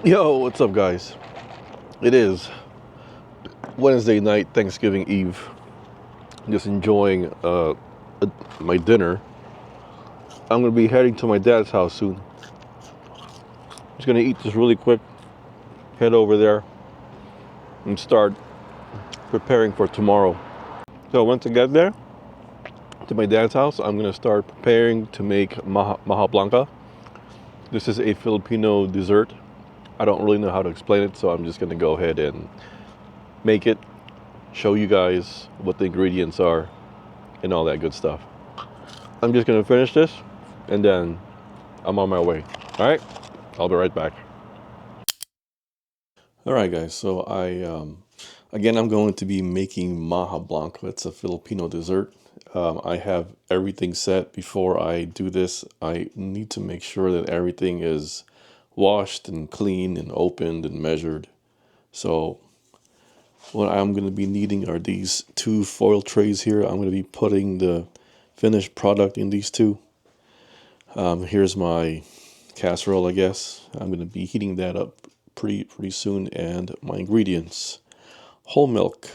Yo, what's up, guys? It is Wednesday night, Thanksgiving Eve. Just enjoying my dinner. I'm gonna be heading to my dad's house soon. Just gonna eat this really quick, head over there, and start preparing for tomorrow. So once I get there to my dad's house, I'm gonna start preparing to make Maja Blanca. This is a Filipino dessert. I don't really know how to explain it, so I'm just gonna go ahead and make it, show you guys what the ingredients are, and all that good stuff. I'm just gonna finish this and then I'm on my way. All right, I'll be right back. All right, guys. So again, I'm going to be making Maja Blanca. It's a Filipino dessert. I have everything set before I do this. I need to make sure that everything is washed and clean and opened and measured. So what I'm going to be needing are these two foil trays here. I'm going to be putting the finished product in these two. Here's my casserole, I guess. I'm going to be heating that up pretty soon. And my ingredients: whole milk,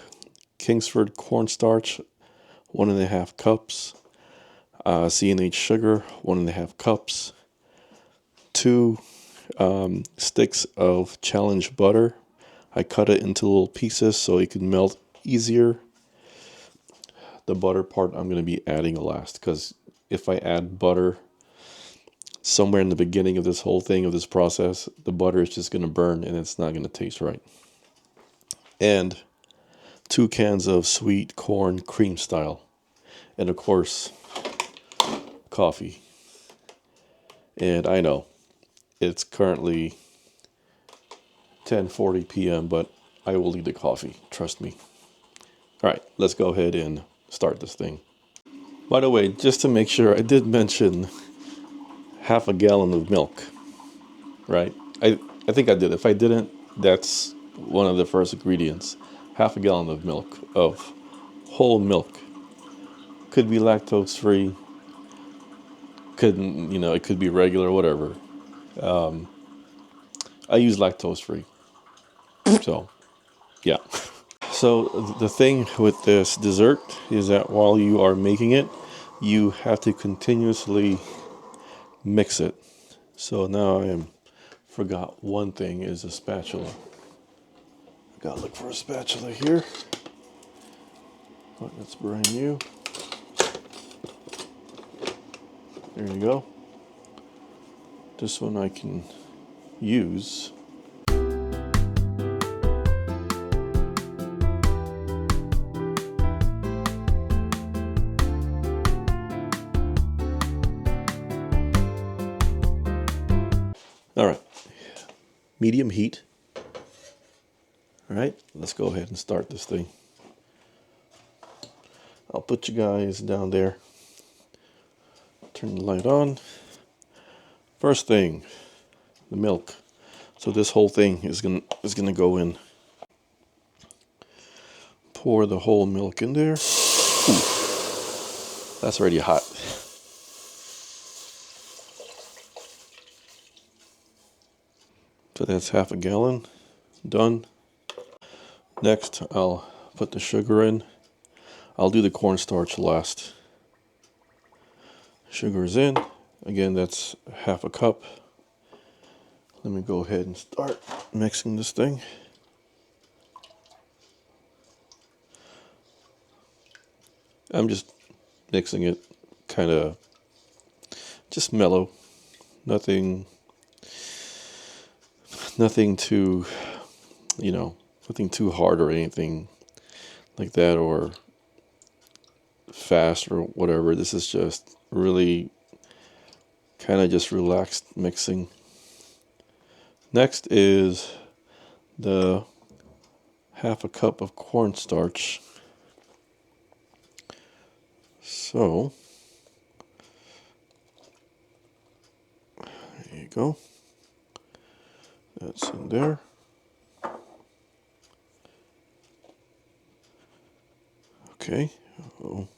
Kingsford cornstarch, 1.5 cups, CNH sugar, 1.5 cups, two sticks of challenge butter. I cut it into little pieces so it can melt easier. The butter part I'm going to be adding last, because if I add butter somewhere in the beginning of this whole thing, of this process, the butter is just going to burn and it's not going to taste right. And 2 cans of sweet corn cream style. And of course, coffee. And I know it's currently 10:40 p.m., but I will need the coffee, trust me. All right, let's go ahead and start this thing. By the way, just to make sure, I did mention half a gallon of milk, right? I think I did. If I didn't, that's one of the first ingredients. Half a gallon of milk, of whole milk. Could be lactose free. Couldn't, it could be regular, whatever. I use lactose free. So, yeah. So the thing with this dessert is that while you are making it, you have to continuously mix it. So now forgot one thing is a spatula. I gotta look for a spatula here. Oh, that's brand new. There you go. This one I can use. All right, medium heat. All right, let's go ahead and start this thing. I'll put you guys down there. Turn the light on. First thing, the milk. So this whole thing is gonna go in. Pour the whole milk in there. Ooh, that's already hot. So that's half a gallon done. Next, I'll put the sugar in. I'll do the cornstarch last. Sugar's in. Again, that's half a cup. Let me go ahead and start mixing this thing. I'm just mixing it kind of just mellow. Nothing too, nothing too hard or anything like that, or fast or whatever. This is just really kind of just relaxed mixing. Next is the half a cup of cornstarch. So there you go. That's in there. Okay. Uh-oh.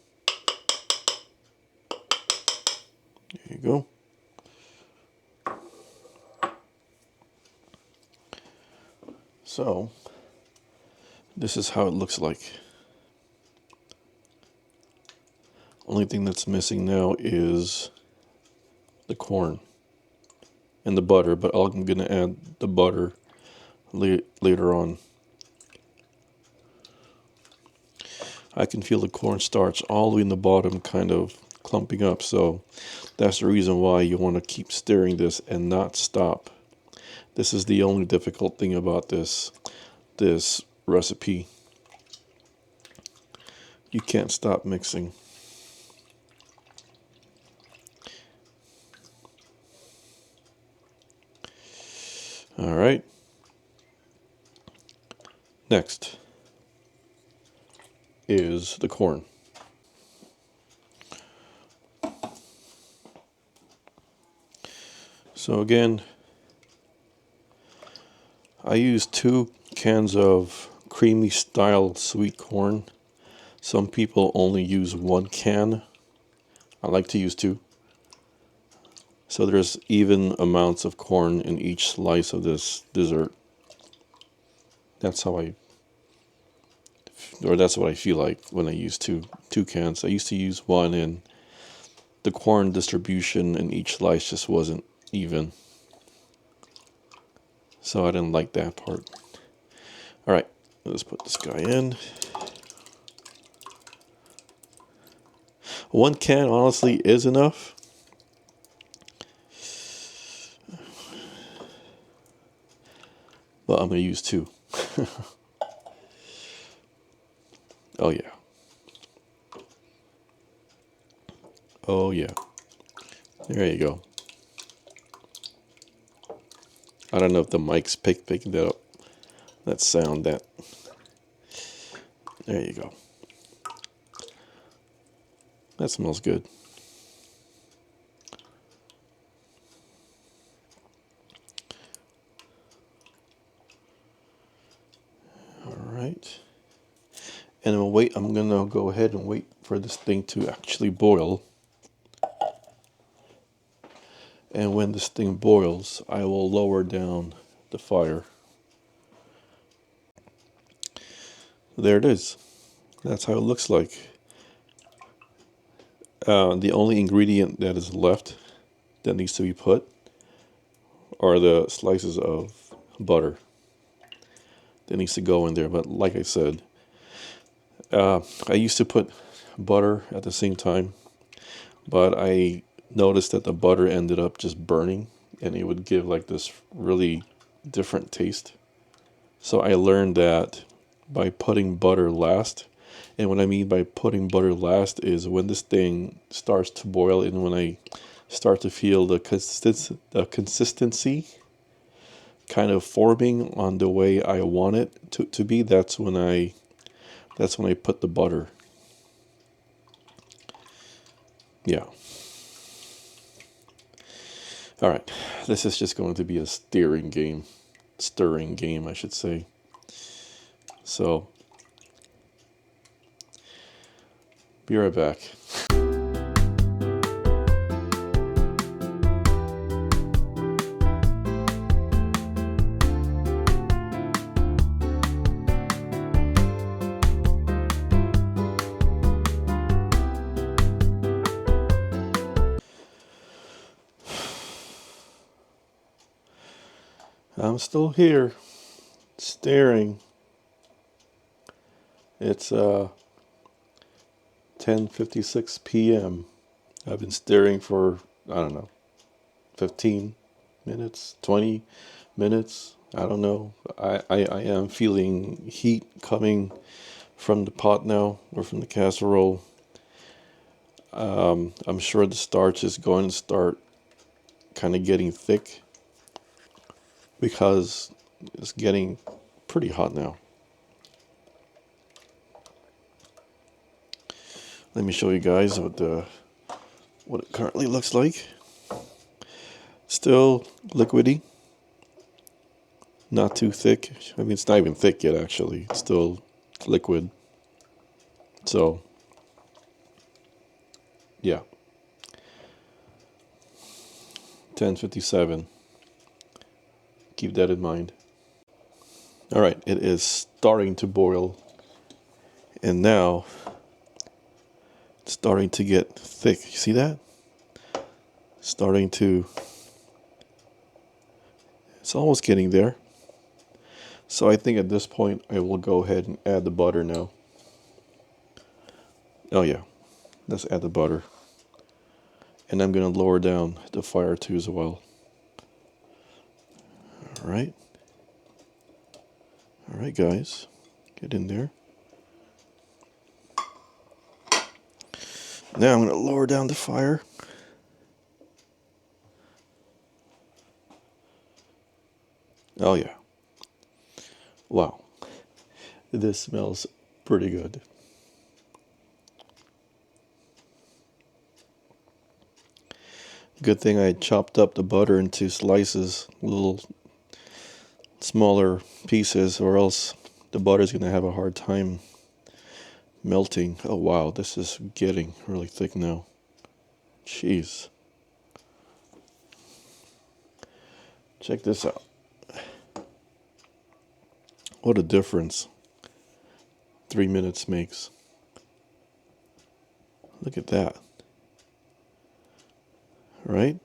There you go. So this is how it looks like. Only thing that's missing now is the corn and the butter, but I'm gonna add the butter later on. I can feel the cornstarch all the way in the bottom kind of clumping up, so that's the reason why you want to keep stirring this and not stop. This is the only difficult thing about this recipe. You can't stop mixing. All right. Next is the corn. So again, I use 2 cans of creamy style sweet corn. Some people only use 1 can. I like to use 2. So there's even amounts of corn in each slice of this dessert. That's how that's what I feel like when I use two cans. I used to use 1, and the corn distribution in each slice just wasn't even. So I didn't like that part. All right, let's put this guy in. 1 can honestly is enough. But I'm gonna use 2. Oh yeah. Oh yeah. There you go. I don't know if the mic's picking that up. That sound that. There you go. That smells good. All right. And I'm gonna go ahead and wait for this thing to actually boil. And when this thing boils, I will lower down the fire. There it is. That's how it looks like. The only ingredient that is left that needs to be put are the slices of butter that needs to go in there. But like I said, I used to put butter at the same time, but I noticed that the butter ended up just burning, and it would give like this really different taste. So I learned that by putting butter last. And what I mean by putting butter last is when this thing starts to boil and when I start to feel the consistency kind of forming on the way I want it to be, that's when I put the butter. Yeah. All right. This is just going to be a stirring game, I should say. So, be right back. I'm still here, staring. It's 10:56 p.m. I've been staring for, I don't know, 15 minutes, 20 minutes. I don't know. I am feeling heat coming from the pot now, or from the casserole. I'm sure the starch is going to start kind of getting thick because it's getting pretty hot now. Let me show you guys what it currently looks like. Still liquidy, not too thick. I mean, it's not even thick yet, actually. It's still liquid. So, yeah. 10:57. Keep that in mind. All right, it is starting to boil, and now it's starting to get thick. You see that? Starting to, it's almost getting there. So I think at this point I will go ahead and add the butter now. Oh yeah, let's add the butter. And I'm going to lower down the fire too as well. All right. All right, guys. Get in there. Now I'm going to lower down the fire. Oh yeah. Wow. This smells pretty good. Good thing I chopped up the butter into slices, little smaller pieces, or else the butter's going to have a hard time melting. Oh wow, this is getting really thick now. Jeez. Check this out. What a difference 3 minutes makes. Look at that. Right?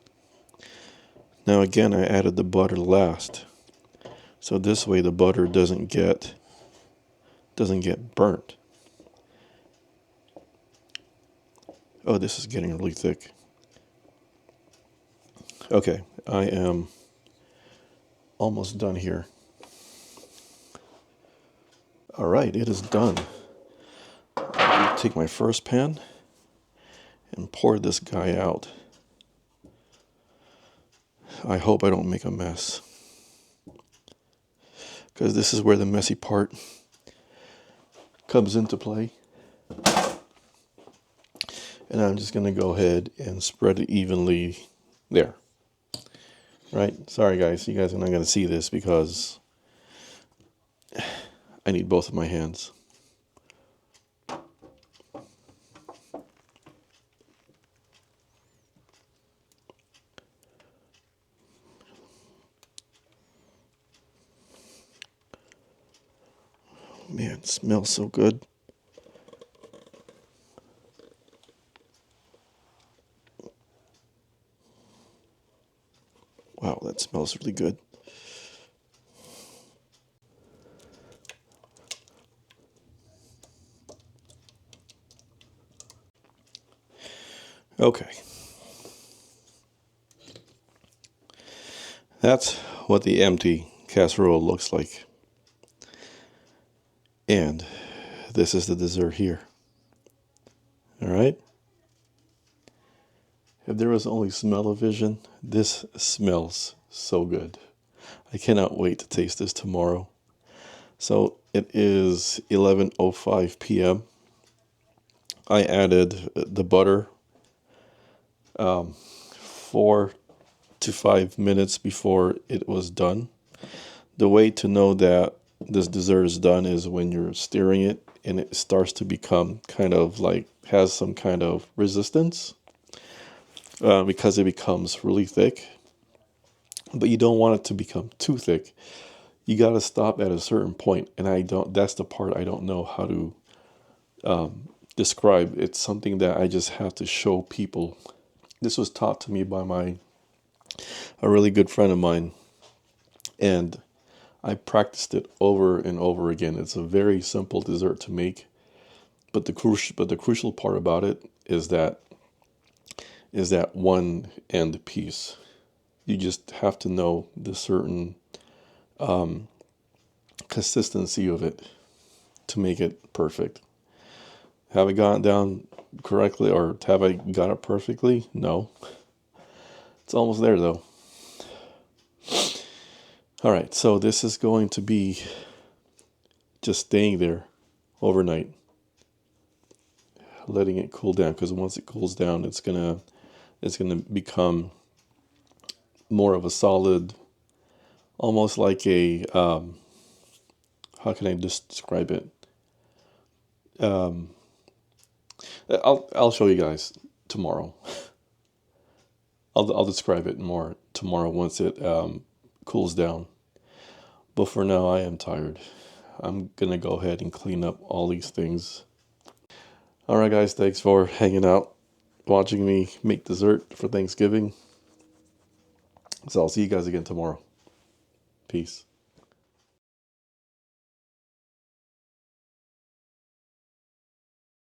Now again, I added the butter last. So this way the butter doesn't get burnt. Oh, this is getting really thick. Okay, I am almost done here. All right, it is done. I'll take my first pan and pour this guy out. I hope I don't make a mess, because this is where the messy part comes into play. And I'm just going to go ahead and spread it evenly there. Right? Sorry guys, you guys are not going to see this because I need both of my hands. Man, it smells so good. Wow, that smells really good. Okay. That's what the empty casserole looks like. And this is the dessert here. All right? If there was only smell-o-vision, this smells so good. I cannot wait to taste this tomorrow. So it is 11:05 p.m. I added the butter 4 to 5 minutes before it was done. The way to know that this dessert is done is when you're stirring it and it starts to become kind of like has some kind of resistance, because it becomes really thick. But you don't want it to become too thick. You got to stop at a certain point, and that's the part I don't know how to describe. It's something that I just have to show people. This was taught to me by a really good friend of mine, and I practiced it over and over again. It's a very simple dessert to make, but the crucial part about it is that one end piece. You just have to know the certain consistency of it to make it perfect. Have I gotten down correctly, or have I got it perfectly? No. It's almost there though. All right, so this is going to be just staying there overnight, letting it cool down, because once it cools down, it's gonna become more of a solid, almost like a how can I describe it? I'll show you guys tomorrow. I'll describe it more tomorrow once it cools down. But for now, I am tired. I'm gonna go ahead and clean up all these things. All right, guys, thanks for hanging out, watching me make dessert for Thanksgiving. So I'll see you guys again tomorrow. Peace.